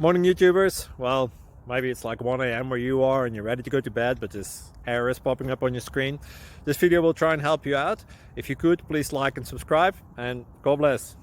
Morning YouTubers. Well, maybe it's like 1 a.m. where you are and you're ready to go to bed, but this error is popping up on your screen. This video will try and help you out. If you could, please like and subscribe, and God bless.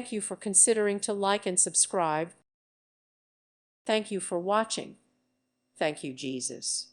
Thank you for considering to like and subscribe. Thank you for watching. Thank you, Jesus.